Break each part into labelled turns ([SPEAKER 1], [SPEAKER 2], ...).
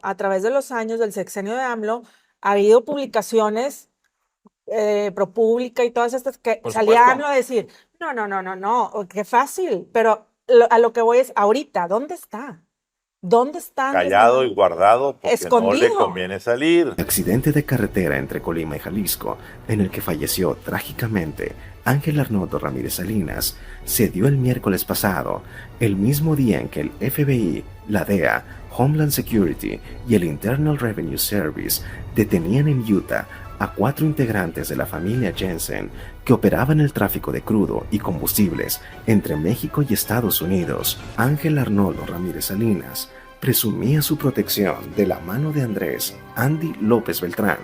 [SPEAKER 1] a través de los años del sexenio de AMLO, ha habido publicaciones ProPublica y todas estas que
[SPEAKER 2] Por
[SPEAKER 1] salía
[SPEAKER 2] supuesto.
[SPEAKER 1] AMLO a decir, no, qué fácil, pero a lo que voy es, ahorita, ¿dónde está? ¿Dónde está Andrés
[SPEAKER 3] Callado y
[SPEAKER 1] Manuel?
[SPEAKER 3] guardado porque no le
[SPEAKER 1] Escondido.
[SPEAKER 3] conviene salir.
[SPEAKER 4] Accidente de carretera entre Colima y Jalisco, en el que falleció trágicamente Ángel Arnoldo Ramírez Salinas, se dio el miércoles pasado, el mismo día en que el FBI, la DEA, Homeland Security y el Internal Revenue Service detenían en Utah a 4 integrantes de la familia Jensen que operaban el tráfico de crudo y combustibles entre México y Estados Unidos. Ángel Arnoldo Ramírez Salinas presumía su protección de la mano de Andrés Andy López Beltrán,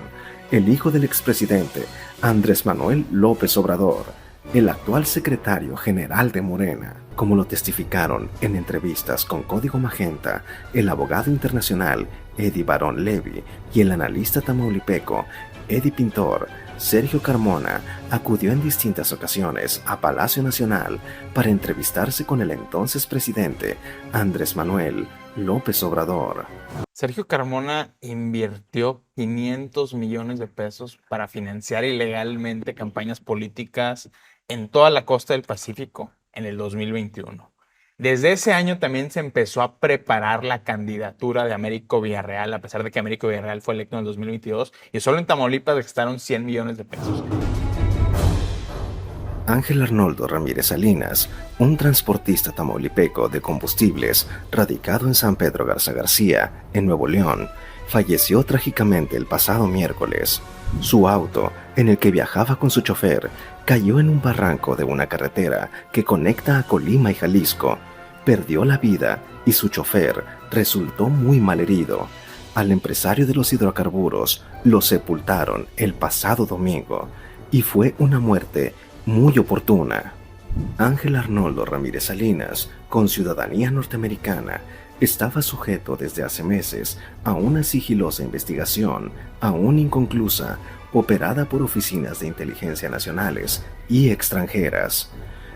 [SPEAKER 4] el hijo del expresidente Andrés Manuel López Obrador, el actual secretario general de Morena, como lo testificaron en entrevistas con Código Magenta el abogado internacional Eddie Barón Levy y el analista tamaulipeco Eddie Pintor. Sergio Carmona acudió en distintas ocasiones a Palacio Nacional para entrevistarse con el entonces presidente Andrés Manuel López Obrador.
[SPEAKER 2] Sergio Carmona invirtió 500 millones de pesos para financiar ilegalmente campañas políticas en toda la costa del Pacífico en el 2021. Desde ese año también se empezó a preparar la candidatura de Américo Villarreal, a pesar de que Américo Villarreal fue electo en el 2022, y solo en Tamaulipas gastaron 100 millones de pesos.
[SPEAKER 4] Ángel Arnoldo Ramírez Salinas, un transportista tamaulipeco de combustibles radicado en San Pedro Garza García, en Nuevo León, falleció trágicamente el pasado miércoles. Su auto, en el que viajaba con su chofer, cayó en un barranco de una carretera que conecta a Colima y Jalisco. Perdió la vida y su chofer resultó muy mal herido. Al empresario de los hidrocarburos lo sepultaron el pasado domingo y fue una muerte muy oportuna. Ángel Arnoldo Ramírez Salinas, con ciudadanía norteamericana, estaba sujeto desde hace meses a una sigilosa investigación, aún inconclusa, operada por oficinas de inteligencia nacionales y extranjeras.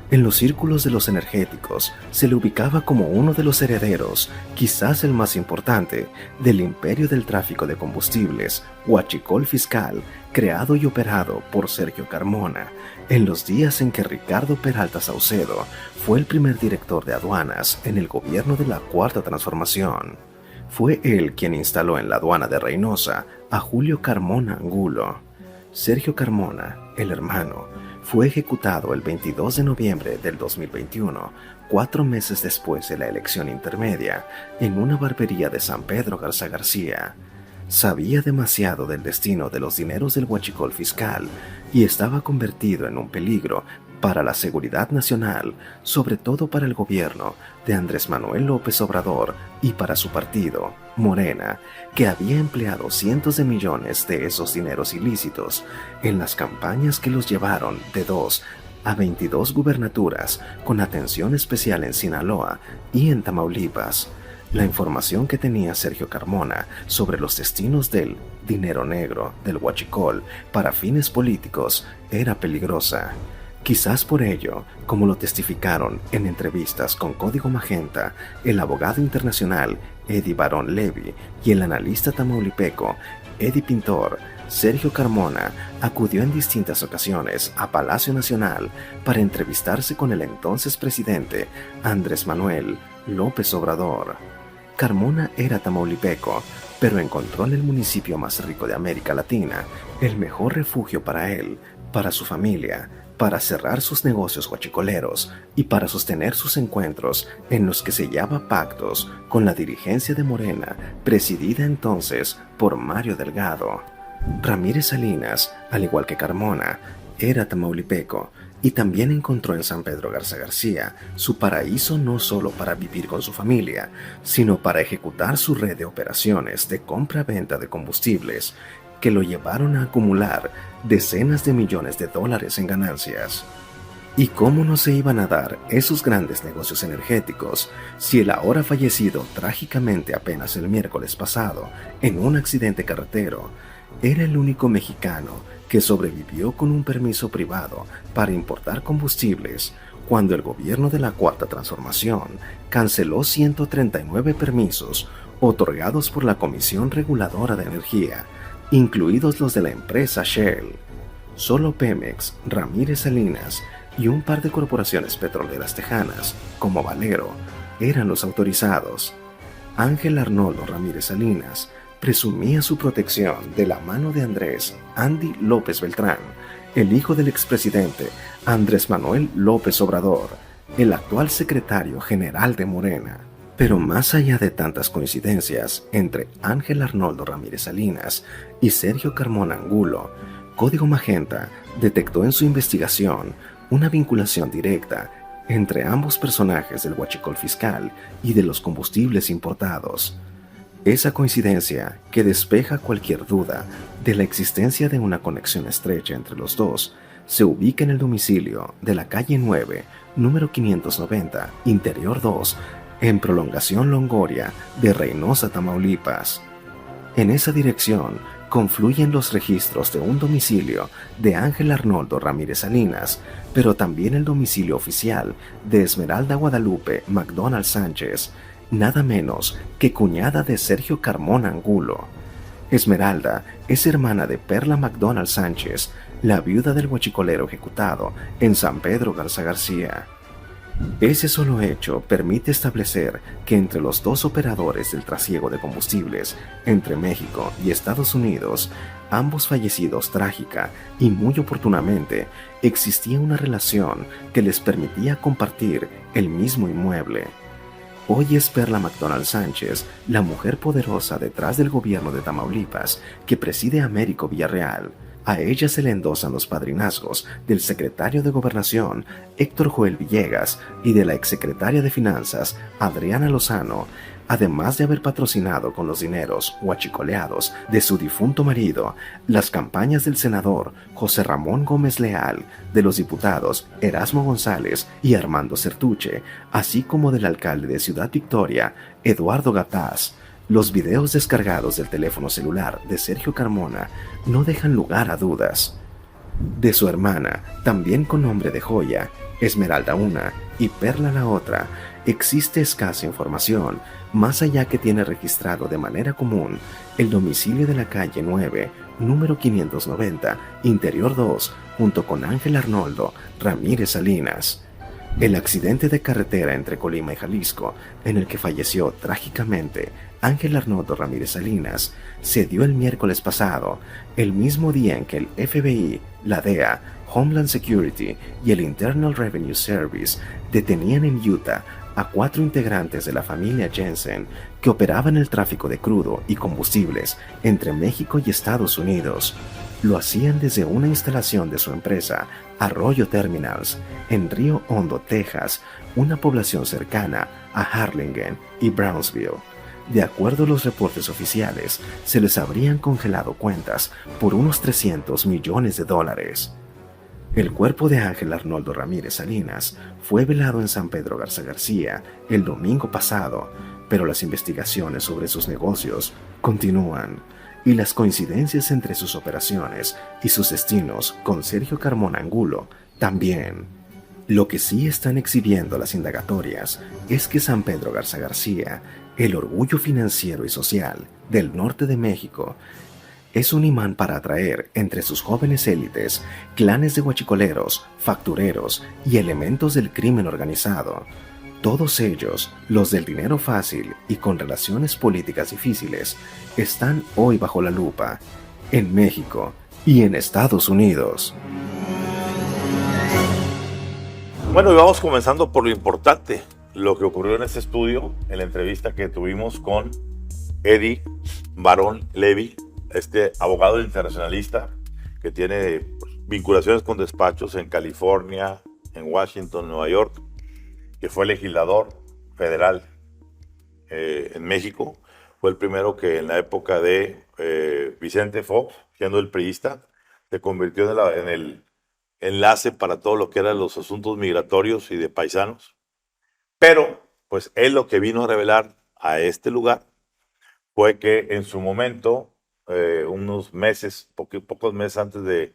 [SPEAKER 4] En los círculos de los energéticos se le ubicaba como uno de los herederos, quizás el más importante, del imperio del tráfico de combustibles, huachicol fiscal, creado y operado por Sergio Carmona, en los días en que Ricardo Peralta Saucedo fue el primer director de aduanas en el gobierno de la Cuarta Transformación. Fue él quien instaló en la aduana de Reynosa a Julio Carmona Angulo. Sergio Carmona, el hermano, fue ejecutado el 22 de noviembre del 2021, 4 meses después de la elección intermedia, en una barbería de San Pedro Garza García. Sabía demasiado del destino de los dineros del huachicol fiscal y estaba convertido en un peligro para la seguridad nacional, sobre todo para el gobierno de Andrés Manuel López Obrador y para su partido, Morena, que había empleado cientos de millones de esos dineros ilícitos en las campañas que los llevaron de 2 a 22 gubernaturas, con atención especial en Sinaloa y en Tamaulipas. La información que tenía Sergio Carmona sobre los destinos del dinero negro del huachicol para fines políticos era peligrosa. Quizás por ello, como lo testificaron en entrevistas con Código Magenta el abogado internacional Eddie Barón Levy y el analista tamaulipeco Eddie Pintor, Sergio Carmona acudió en distintas ocasiones a Palacio Nacional para entrevistarse con el entonces presidente Andrés Manuel López Obrador. Carmona era tamaulipeco, pero encontró en el municipio más rico de América Latina el mejor refugio para él, para su familia, para cerrar sus negocios huachicoleros y para sostener sus encuentros en los que sellaba pactos con la dirigencia de Morena, presidida entonces por Mario Delgado. Ramírez Salinas, al igual que Carmona, era tamaulipeco y también encontró en San Pedro Garza García su paraíso no solo para vivir con su familia, sino para ejecutar su red de operaciones de compra-venta de combustibles que lo llevaron a acumular decenas de millones de dólares en ganancias. ¿Y cómo no se iban a dar esos grandes negocios energéticos si el ahora fallecido trágicamente apenas el miércoles pasado en un accidente carretero era el único mexicano que sobrevivió con un permiso privado para importar combustibles cuando el gobierno de la Cuarta Transformación canceló 139 permisos otorgados por la Comisión Reguladora de Energía, incluidos los de la empresa Shell. Solo Pemex, Ramírez Salinas y un par de corporaciones petroleras tejanas, como Valero, eran los autorizados. Ángel Arnoldo Ramírez Salinas presumía su protección de la mano de Andrés Andy López Beltrán, el hijo del expresidente Andrés Manuel López Obrador, el actual secretario general de Morena. Pero más allá de tantas coincidencias entre Ángel Arnoldo Ramírez Salinas y Sergio Carmona Angulo, Código Magenta detectó en su investigación una vinculación directa entre ambos personajes del huachicol fiscal y de los combustibles importados. Esa coincidencia que despeja cualquier duda de la existencia de una conexión estrecha entre los dos se ubica en el domicilio de la calle 9, número 590, Interior 2, en Prolongación Longoria de Reynosa, Tamaulipas. En esa dirección confluyen los registros de un domicilio de Ángel Arnoldo Ramírez Salinas, pero también el domicilio oficial de Esmeralda Guadalupe McDonald Sánchez, nada menos que cuñada de Sergio Carmona Angulo. Esmeralda es hermana de Perla McDonald Sánchez, la viuda del huachicolero ejecutado en San Pedro Garza García. Ese solo hecho permite establecer que entre los dos operadores del trasiego de combustibles entre México y Estados Unidos, ambos fallecidos trágica y muy oportunamente, existía una relación que les permitía compartir el mismo inmueble. Hoy es Perla McDonald Sánchez, la mujer poderosa detrás del gobierno de Tamaulipas que preside Américo Villarreal. A ella se le endosan los padrinazgos del secretario de Gobernación, Héctor Joel Villegas, y de la exsecretaria de Finanzas, Adriana Lozano, además de haber patrocinado con los dineros huachicoleados de su difunto marido las campañas del senador José Ramón Gómez Leal, de los diputados Erasmo González y Armando Certuche, así como del alcalde de Ciudad Victoria, Eduardo Gataz. Los videos descargados del teléfono celular de Sergio Carmona no dejan lugar a dudas. De su hermana, también con nombre de Joya, Esmeralda una y Perla la otra, existe escasa información, más allá que tiene registrado de manera común el domicilio de la calle 9, número 590, Interior 2, junto con Ángel Arnoldo Ramírez Salinas. El accidente de carretera entre Colima y Jalisco, en el que falleció trágicamente Ángel Arnoldo Ramírez Salinas, se dio el miércoles pasado, el mismo día en que el FBI, la DEA, Homeland Security y el Internal Revenue Service detenían en Utah a 4 integrantes de la familia Jensen que operaban el tráfico de crudo y combustibles entre México y Estados Unidos. Lo hacían desde una instalación de su empresa, Arroyo Terminals, en Río Hondo, Texas, una población cercana a Harlingen y Brownsville. De acuerdo a los reportes oficiales, se les habrían congelado cuentas por unos $300 millones. El cuerpo de Ángel Arnoldo Ramírez Salinas fue velado en San Pedro Garza García el domingo pasado, pero las investigaciones sobre sus negocios continúan, y las coincidencias entre sus operaciones y sus destinos con Sergio Carmona Angulo también. Lo que sí están exhibiendo las indagatorias es que San Pedro Garza García, el orgullo financiero y social del norte de México, es un imán para atraer entre sus jóvenes élites clanes de huachicoleros, factureros y elementos del crimen organizado. Todos ellos, los del dinero fácil y con relaciones políticas difíciles, están hoy bajo la lupa, en México y en Estados Unidos.
[SPEAKER 3] Bueno, y vamos comenzando por lo importante, lo que ocurrió en este estudio, en la entrevista que tuvimos con Eddie Barón Levy, este abogado internacionalista que tiene vinculaciones con despachos en California, en Washington, Nueva York, que fue legislador federal en México. Fue el primero que en la época de Vicente Fox, siendo el priista, se convirtió en el enlace para todo lo que eran los asuntos migratorios y de paisanos. Pero, pues él lo que vino a revelar a este lugar fue que en su momento, unos meses, pocos meses antes de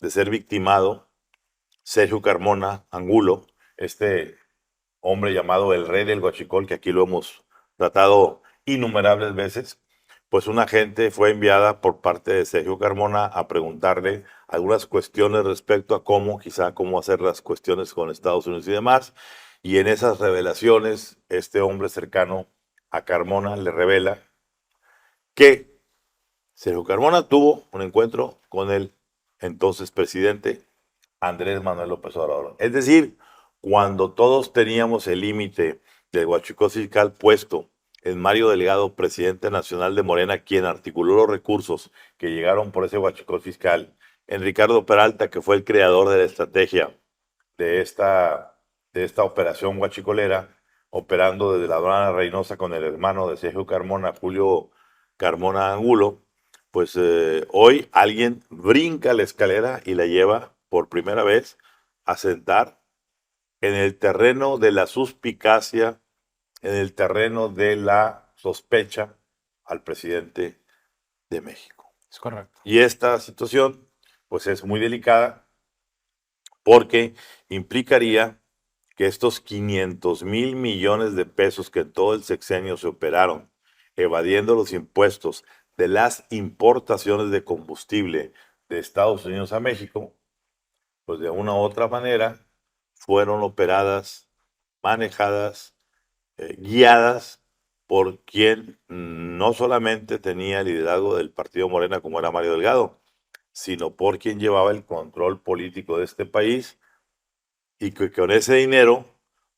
[SPEAKER 3] ser victimado, Sergio Carmona Angulo, este hombre llamado el rey del huachicol, que aquí lo hemos tratado innumerables veces, pues una agente fue enviada por parte de Sergio Carmona a preguntarle algunas cuestiones respecto a cómo hacer las cuestiones con Estados Unidos y demás. Y en esas revelaciones, este hombre cercano a Carmona le revela que Sergio Carmona tuvo un encuentro con el entonces presidente Andrés Manuel López Obrador. Es decir, cuando todos teníamos el límite del huachicol fiscal puesto en Mario Delgado, presidente nacional de Morena, quien articuló los recursos que llegaron por ese huachicol fiscal, en Ricardo Peralta, que fue el creador de la estrategia de esta operación huachicolera, operando desde la aduana Reynosa con el hermano de Sergio Carmona, Julio Carmona Angulo, pues hoy alguien brinca la escalera y la lleva por primera vez a sentar en el terreno de la suspicacia, en el terreno de la sospecha al presidente de México.
[SPEAKER 2] Es correcto.
[SPEAKER 3] Y esta situación, pues es muy delicada porque implicaría que estos 500,000 millones de pesos que en todo el sexenio se operaron, evadiendo los impuestos de las importaciones de combustible de Estados Unidos a México, pues de una u otra manera fueron operadas, manejadas, guiadas por quien no solamente tenía el liderazgo del partido Morena como era Mario Delgado, sino por quien llevaba el control político de este país y que con ese dinero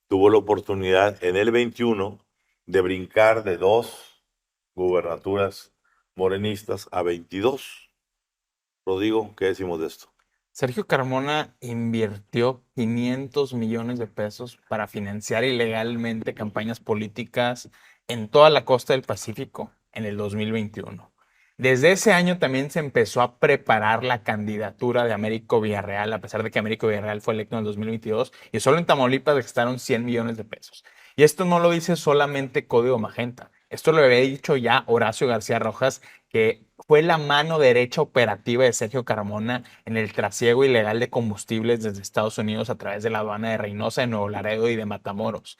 [SPEAKER 3] tuvo la oportunidad en el 21 de brincar de 2 gubernaturas morenistas a 22. Rodrigo, ¿qué decimos de esto?
[SPEAKER 2] Sergio Carmona invirtió 500 millones de pesos para financiar ilegalmente campañas políticas en toda la costa del Pacífico en el 2021. Desde ese año también se empezó a preparar la candidatura de Américo Villarreal, a pesar de que Américo Villarreal fue electo en el 2022, y solo en Tamaulipas gastaron 100 millones de pesos. Y esto no lo dice solamente Código Magenta, esto lo había dicho ya Horacio García Rojas, que fue la mano derecha operativa de Sergio Carmona en el trasiego ilegal de combustibles desde Estados Unidos a través de la aduana de Reynosa, de Nuevo Laredo y de Matamoros.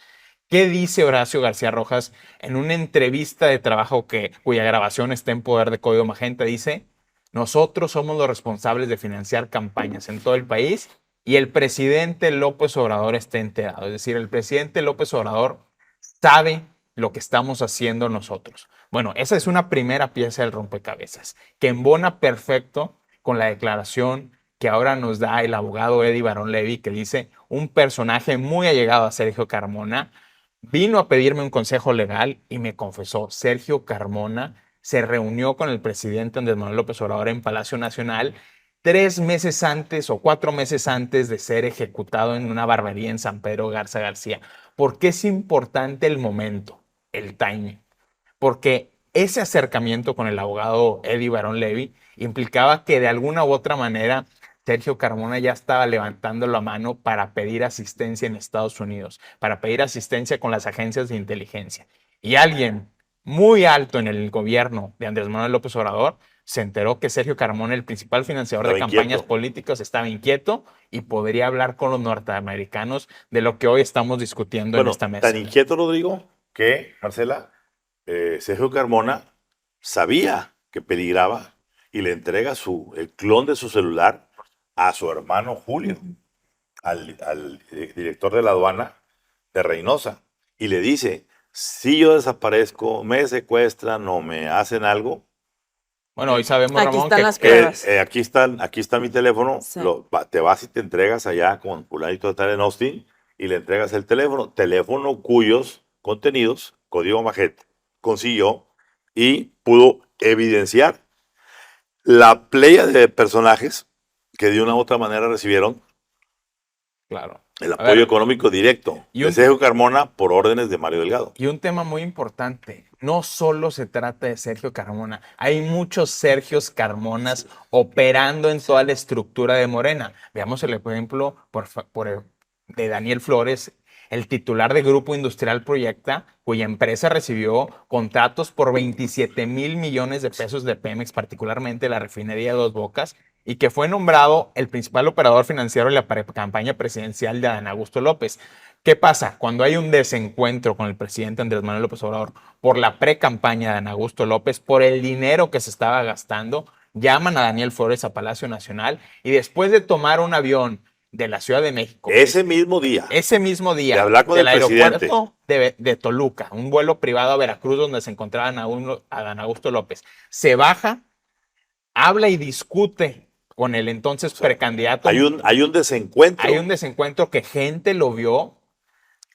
[SPEAKER 2] ¿Qué dice Horacio García Rojas en una entrevista de trabajo cuya grabación está en poder de Código Magenta? Dice: nosotros somos los responsables de financiar campañas en todo el país y el presidente López Obrador está enterado. Es decir, el presidente López Obrador sabe lo que estamos haciendo nosotros. Bueno, esa es una primera pieza del rompecabezas, que embona perfecto con la declaración que ahora nos da el abogado Eddie Barón Levy, que dice: un personaje muy allegado a Sergio Carmona vino a pedirme un consejo legal y me confesó. Sergio Carmona se reunió con el presidente Andrés Manuel López Obrador en Palacio Nacional 3 meses antes o 4 meses antes de ser ejecutado en una barbería en San Pedro Garza García. ¿Por qué es importante el momento, el timing? Porque ese acercamiento con el abogado Eddie Barón Levy implicaba que de alguna u otra manera Sergio Carmona ya estaba levantando la mano para pedir asistencia en Estados Unidos, para pedir asistencia con las agencias de inteligencia. Y alguien muy alto en el gobierno de Andrés Manuel López Obrador se enteró que Sergio Carmona, el principal financiador de campañas políticas, estaba inquieto y podría hablar con los norteamericanos de lo que hoy estamos discutiendo en esta mesa.
[SPEAKER 3] Tan inquieto, Rodrigo, que, Marcela, Sergio Carmona sabía que peligraba y le entrega el clon de su celular a su hermano Julio, al director de la aduana de Reynosa, y le dice: si yo desaparezco, me secuestran o me hacen algo.
[SPEAKER 2] Bueno, hoy sabemos,
[SPEAKER 1] Aquí
[SPEAKER 2] Ramón,
[SPEAKER 1] están
[SPEAKER 2] que
[SPEAKER 1] las pruebas.
[SPEAKER 3] Aquí está mi teléfono.
[SPEAKER 1] Sí.
[SPEAKER 3] Te vas y te entregas allá con fulanito de tal en Austin y le entregas el teléfono cuyos contenidos Código Magenta consiguió y pudo evidenciar la playa de personajes que de una u otra manera recibieron
[SPEAKER 2] claro,
[SPEAKER 3] el apoyo económico directo de Sergio Carmona por órdenes de Mario Delgado.
[SPEAKER 2] Y un tema muy importante, no solo se trata de Sergio Carmona, hay muchos Sergios Carmonas operando en toda la estructura de Morena. Veamos el ejemplo de Daniel Flores, el titular de Grupo Industrial Proyecta, cuya empresa recibió contratos por 27,000 millones de pesos de Pemex, particularmente la refinería de Dos Bocas, y que fue nombrado el principal operador financiero de la campaña presidencial de Adán Augusto López. ¿Qué pasa? Cuando hay un desencuentro con el presidente Andrés Manuel López Obrador por la pre-campaña de Adán Augusto López, por el dinero que se estaba gastando, llaman a Daniel Flores a Palacio Nacional y después de tomar un avión de la Ciudad de México,
[SPEAKER 3] Ese mismo día.
[SPEAKER 2] ese mismo
[SPEAKER 3] De
[SPEAKER 2] día,
[SPEAKER 3] hablar con
[SPEAKER 2] del
[SPEAKER 3] el presidente.
[SPEAKER 2] aeropuerto de Toluca, un vuelo privado a Veracruz donde se encontraba Adán Augusto López, se baja, habla y discute con el entonces precandidato.
[SPEAKER 3] Hay un desencuentro.
[SPEAKER 2] Hay un desencuentro que gente lo vio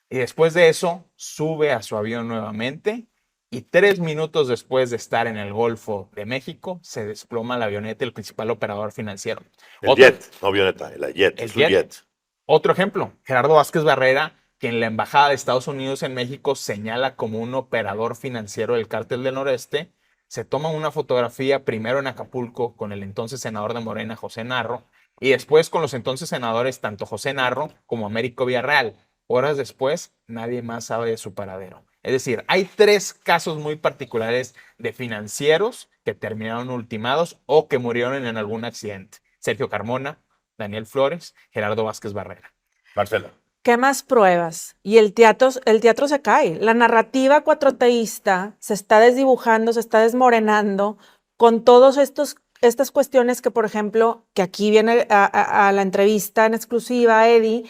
[SPEAKER 2] y después de eso sube a su avión nuevamente y 3 minutos después de estar en el Golfo de México se desploma la avioneta, el principal operador financiero.
[SPEAKER 3] El jet, no avioneta, el jet,
[SPEAKER 2] El
[SPEAKER 3] es un jet.
[SPEAKER 2] Otro ejemplo, Gerardo Vázquez Barrera, que en la Embajada de Estados Unidos en México señala como un operador financiero del Cártel del Noreste, se toma una fotografía primero en Acapulco con el entonces senador de Morena, José Narro, y después con los entonces senadores, tanto José Narro como Américo Villarreal. Horas después, nadie más sabe de su paradero. Es decir, hay 3 casos muy particulares de financieros que terminaron ultimados o que murieron en algún accidente. Sergio Carmona, Daniel Flores, Gerardo Vázquez Barrera.
[SPEAKER 3] Marcela.
[SPEAKER 1] ¿Qué más pruebas? Y el teatro se cae. La narrativa cuatroteísta se está desdibujando, se está desmorenando con todas estas cuestiones que, por ejemplo, que aquí viene a la entrevista en exclusiva, Eddie,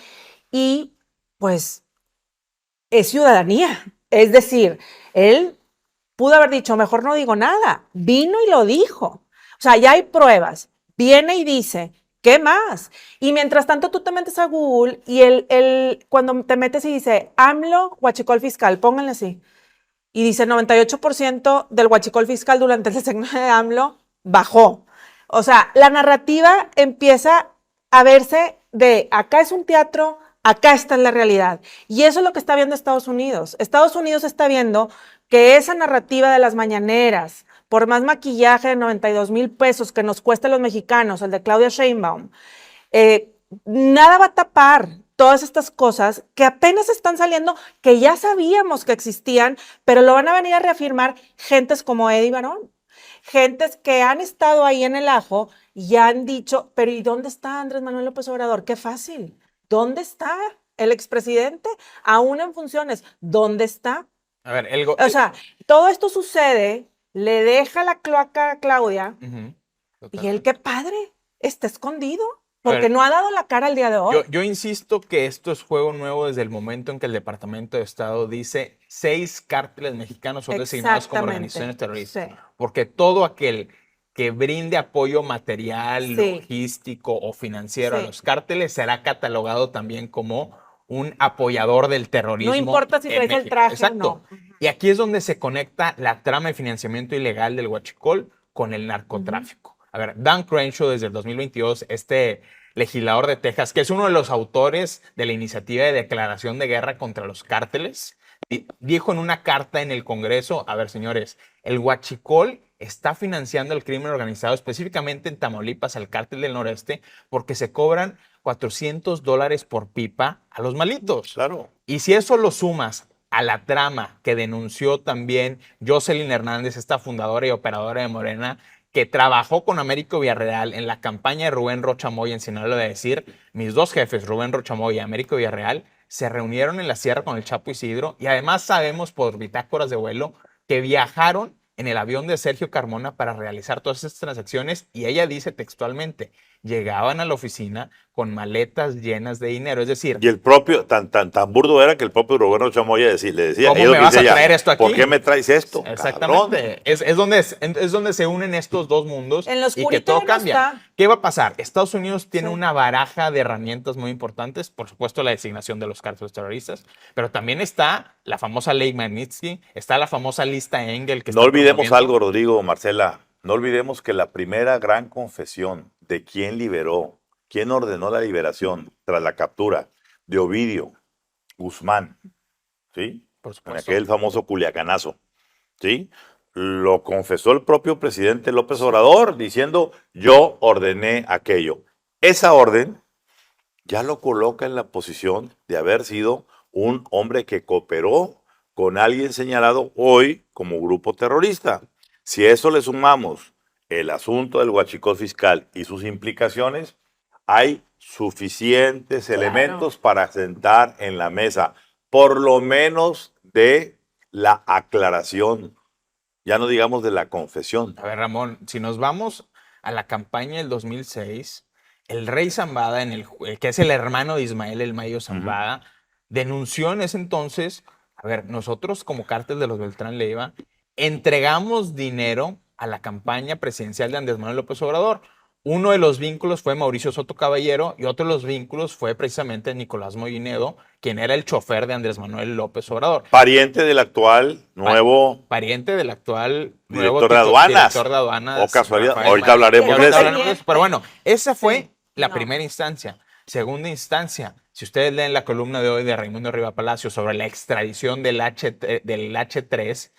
[SPEAKER 1] y pues es ciudadanía. Es decir, él pudo haber dicho, mejor no digo nada. Vino y lo dijo. O sea, ya hay pruebas. Viene y dice, ¿qué más? Y mientras tanto tú te metes a Google y cuando te metes y dice, AMLO, huachicol fiscal, pónganle así. Y dice 98% del huachicol fiscal durante el sexenio de AMLO bajó. O sea, la narrativa empieza a verse de acá es un teatro, acá está la realidad. Y eso es lo que está viendo Estados Unidos. Estados Unidos está viendo que esa narrativa de las mañaneras, por más maquillaje de 92,000 pesos que nos cuesta a los mexicanos, el de Claudia Sheinbaum, nada va a tapar todas estas cosas que apenas están saliendo, que ya sabíamos que existían, pero lo van a venir a reafirmar gentes como Eddie Barón. Gentes que han estado ahí en el ajo y han dicho, pero ¿y dónde está Andrés Manuel López Obrador? Qué fácil. ¿Dónde está el expresidente? Aún en funciones. ¿Dónde está?
[SPEAKER 2] A ver,
[SPEAKER 1] O sea, todo esto sucede, le deja la cloaca a Claudia y él, qué padre, está escondido porque no ha dado la cara el día de hoy.
[SPEAKER 2] Yo insisto que esto es juego nuevo desde el momento en que el Departamento de Estado dice 6 cárteles mexicanos son designados como organizaciones terroristas.
[SPEAKER 1] Sí.
[SPEAKER 2] Porque todo aquel que brinde apoyo material,
[SPEAKER 1] Sí.
[SPEAKER 2] logístico o financiero a
[SPEAKER 1] Sí.
[SPEAKER 2] los cárteles será catalogado también como un apoyador del terrorismo.
[SPEAKER 1] No importa si
[SPEAKER 2] en
[SPEAKER 1] traes el
[SPEAKER 2] México.
[SPEAKER 1] traje
[SPEAKER 2] Exacto.
[SPEAKER 1] o no.
[SPEAKER 2] Y aquí es donde se conecta la trama de financiamiento ilegal del huachicol con el narcotráfico. A ver, Dan Crenshaw desde el 2022, este legislador de Texas, que es uno de los autores de la iniciativa de declaración de guerra contra los cárteles, dijo en una carta en el Congreso, a ver, señores, el huachicol está financiando el crimen organizado, específicamente en Tamaulipas, al Cártel del Noreste, porque se cobran $400 por pipa a los malitos.
[SPEAKER 3] Claro.
[SPEAKER 2] Y si eso lo sumas a la trama que denunció también Jocelyn Hernández, esta fundadora y operadora de Morena, que trabajó con Américo Villarreal en la campaña de Rubén Rocha Moya en Sinaloa, de decir, mis 2 jefes, Rubén Rocha Moya y Américo Villarreal, se reunieron en la sierra con el Chapo Isidro y además sabemos por bitácoras de vuelo que viajaron en el avión de Sergio Carmona para realizar todas estas transacciones y ella dice textualmente, llegaban a la oficina con maletas llenas de dinero, es decir...
[SPEAKER 3] Y el propio, tan burdo era que el propio Roberto Chamoya le decía...
[SPEAKER 2] ¿Cómo me vas a traer esto aquí?
[SPEAKER 3] ¿Por qué me traes esto?
[SPEAKER 2] Exactamente. Es donde se unen estos dos mundos
[SPEAKER 1] En lo
[SPEAKER 2] y que
[SPEAKER 1] oscurito
[SPEAKER 2] todo
[SPEAKER 1] no
[SPEAKER 2] cambia.
[SPEAKER 1] está.
[SPEAKER 2] ¿Qué va a pasar? Estados Unidos tiene
[SPEAKER 1] Sí.
[SPEAKER 2] una baraja de herramientas muy importantes, por supuesto la designación de los cárteles terroristas, pero también está la famosa ley Magnitsky, está la famosa lista Engel que
[SPEAKER 3] No
[SPEAKER 2] está
[SPEAKER 3] olvidemos
[SPEAKER 2] promoviendo.
[SPEAKER 3] algo, Rodrigo, Marcela. No olvidemos que la primera gran confesión de quién liberó, quién ordenó la liberación tras la captura de Ovidio Guzmán, ¿sí?
[SPEAKER 2] Por
[SPEAKER 3] En
[SPEAKER 2] supuesto.
[SPEAKER 3] aquel famoso culiacanazo, ¿sí? Lo confesó el propio presidente López Obrador diciendo, yo ordené aquello. Esa orden ya lo coloca en la posición de haber sido un hombre que cooperó con alguien señalado hoy como grupo terrorista. Si a eso le sumamos el asunto del huachicol fiscal y sus implicaciones, hay suficientes elementos para sentar en la mesa, por lo menos de la aclaración, ya no digamos de la confesión.
[SPEAKER 2] A ver, Ramón, si nos vamos a la campaña del 2006, el rey Zambada, que es el hermano de Ismael el Mayo Zambada, denunció en ese entonces, a ver, nosotros como cártel de los Beltrán Leiva, entregamos dinero a la campaña presidencial de Andrés Manuel López Obrador. Uno de los vínculos fue Mauricio Soto Caballero y otro de los vínculos fue precisamente Nicolás Moinedo, quien era el chofer de Andrés Manuel López Obrador.
[SPEAKER 3] Pariente del actual nuevo
[SPEAKER 2] Pariente del actual
[SPEAKER 3] director de aduanas.
[SPEAKER 2] Director de aduanas.
[SPEAKER 3] O casualidad.
[SPEAKER 2] Rafael
[SPEAKER 3] Ahorita
[SPEAKER 2] Marín.
[SPEAKER 3] hablaremos de
[SPEAKER 2] Ahorita
[SPEAKER 3] eso.
[SPEAKER 2] hablaremos de eso. Pero bueno, esa fue la
[SPEAKER 1] no.
[SPEAKER 2] primera instancia. Segunda instancia, si ustedes leen la columna de hoy de Raimundo Riva Palacio sobre la extradición del H3,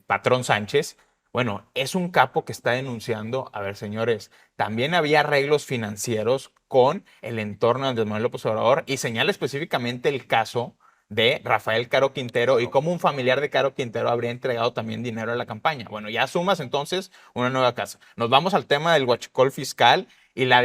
[SPEAKER 2] Patrón Sánchez, bueno, es un capo que está denunciando, a ver, señores, también había arreglos financieros con el entorno de Andrés Manuel López Obrador y señala específicamente el caso de Rafael Caro Quintero y cómo un familiar de Caro Quintero habría entregado también dinero a la campaña. Bueno, ya sumas entonces una nueva casa. Nos vamos al tema del huachicol fiscal y la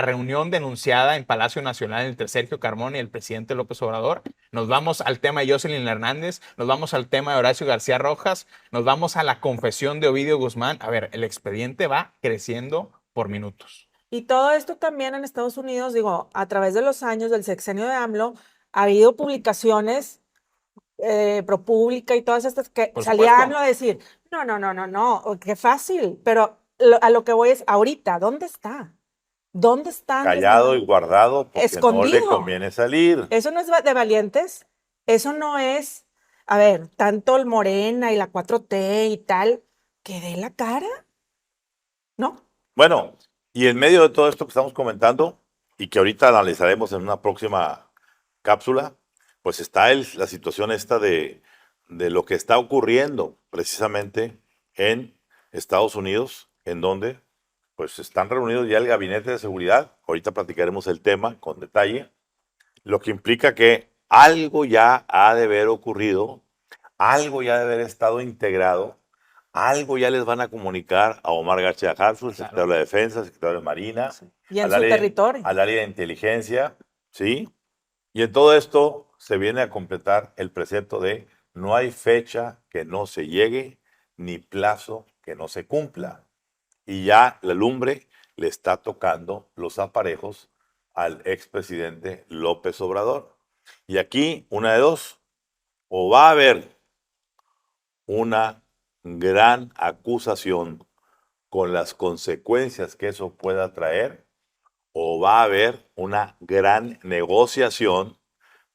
[SPEAKER 2] reunión denunciada en Palacio Nacional entre Sergio Carmona y el presidente López Obrador. Nos vamos al tema de Jocelyn Hernández, nos vamos al tema de Horacio García Rojas, nos vamos a la confesión de Ovidio Guzmán. A ver, el expediente va creciendo por minutos.
[SPEAKER 1] Y todo esto también en Estados Unidos, digo, a través de los años del sexenio de AMLO, ha habido publicaciones ProPublica y todas estas que
[SPEAKER 2] Por
[SPEAKER 1] salía
[SPEAKER 2] supuesto.
[SPEAKER 1] AMLO a decir, no, qué fácil, pero a lo que voy es, ahorita, ¿dónde está? ¿Dónde está? Andrés
[SPEAKER 3] Callado
[SPEAKER 1] Manuel?
[SPEAKER 3] y guardado porque no le
[SPEAKER 1] Escondido.
[SPEAKER 3] conviene salir.
[SPEAKER 1] Eso no es de valientes, eso no es, a ver, tanto el Morena y la 4T y tal, que dé la cara, ¿no?
[SPEAKER 3] Bueno, y en medio de todo esto que estamos comentando y que ahorita analizaremos en una próxima cápsula, pues está la situación esta de lo que está ocurriendo precisamente en Estados Unidos, en donde pues están reunidos ya el gabinete de seguridad. Ahorita platicaremos el tema con detalle, lo que implica que algo ya ha de haber ocurrido, algo ya de haber estado integrado, algo ya les van a comunicar a Omar García Harfuch, el secretario de la Defensa, el secretario de Marina,
[SPEAKER 1] Y en
[SPEAKER 3] al
[SPEAKER 1] su
[SPEAKER 3] área-
[SPEAKER 1] territorio.
[SPEAKER 3] al área de inteligencia, ¿sí? Y en todo esto se viene a completar el precepto de no hay fecha que no se llegue, ni plazo que no se cumpla. Y ya la lumbre le está tocando los aparejos al expresidente López Obrador. Y aquí, una de dos, o va a haber una gran acusación con las consecuencias que eso pueda traer, o va a haber una gran negociación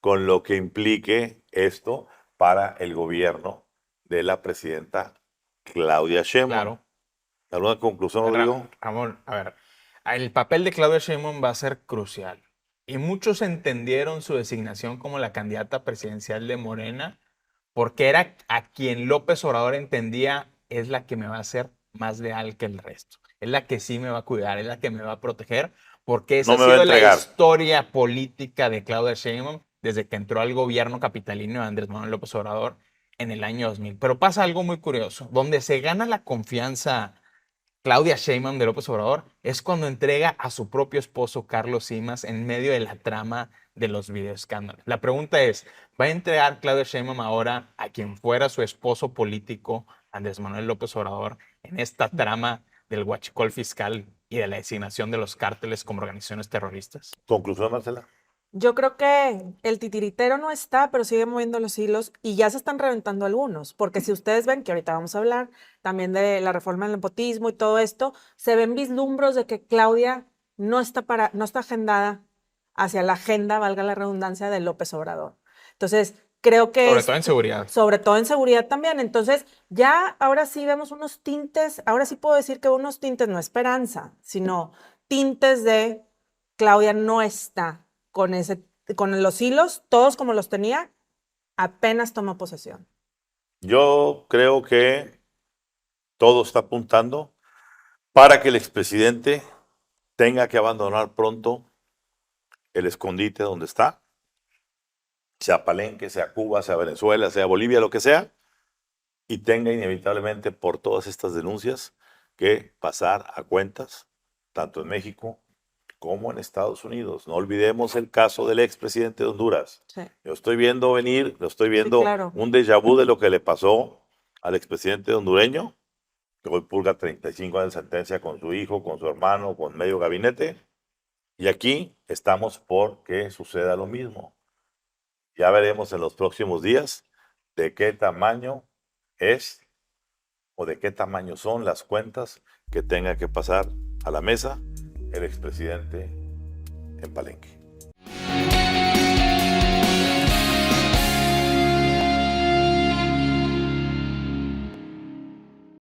[SPEAKER 3] con lo que implique esto para el gobierno de la presidenta Claudia Sheinbaum.
[SPEAKER 2] Claro.
[SPEAKER 3] ¿Alguna conclusión, Rodrigo?
[SPEAKER 2] Ramón, a ver, el papel de Claudia Sheinbaum va a ser crucial. Y muchos entendieron su designación como la candidata presidencial de Morena porque era a quien López Obrador entendía es la que me va a hacer más leal que el resto. Es la que sí me va a cuidar, es la que me va a proteger, porque esa
[SPEAKER 3] No
[SPEAKER 2] ha
[SPEAKER 3] me va a
[SPEAKER 2] sido la
[SPEAKER 3] entregar.
[SPEAKER 2] historia política de Claudia Sheinbaum desde que entró al gobierno capitalino de Andrés Manuel López Obrador en el año 2000. Pero pasa algo muy curioso, donde se gana la confianza Claudia Sheinbaum de López Obrador es cuando entrega a su propio esposo Carlos Simas en medio de la trama de los videoescándalos. La pregunta es, ¿va a entregar Claudia Sheinbaum ahora a quien fuera su esposo político, Andrés Manuel López Obrador, en esta trama del huachicol fiscal y de la designación de los cárteles como organizaciones terroristas?
[SPEAKER 3] Conclusión, Marcela.
[SPEAKER 1] Yo creo que el titiritero no está, pero sigue moviendo los hilos y ya se están reventando algunos, porque si ustedes ven, que ahorita vamos a hablar también de la reforma del nepotismo y todo esto, se ven vislumbros de que Claudia no está agendada hacia la agenda, valga la redundancia, de López Obrador. Entonces, creo que
[SPEAKER 2] Sobre todo en seguridad.
[SPEAKER 1] sobre todo en seguridad también. Entonces, ya ahora sí vemos unos tintes, ahora sí puedo decir que unos tintes, no esperanza, sino tintes de Claudia no está con los hilos, todos como los tenía, apenas tomó posesión.
[SPEAKER 3] Yo creo que todo está apuntando para que el expresidente tenga que abandonar pronto el escondite donde está, sea Palenque, sea Cuba, sea Venezuela, sea Bolivia, lo que sea, y tenga inevitablemente por todas estas denuncias que pasar a cuentas, tanto en México como en Estados Unidos. No olvidemos el caso del expresidente de Honduras.
[SPEAKER 1] Sí,
[SPEAKER 3] Lo estoy viendo venir, lo estoy viendo
[SPEAKER 1] claro.
[SPEAKER 3] un déjà vu de lo que le pasó al expresidente hondureño, que hoy purga 35 años de sentencia con su hijo, con su hermano, con medio gabinete. Y aquí estamos por que suceda lo mismo. Ya veremos en los próximos días de qué tamaño es o de qué tamaño son las cuentas que tenga que pasar a la mesa el expresidente en Palenque.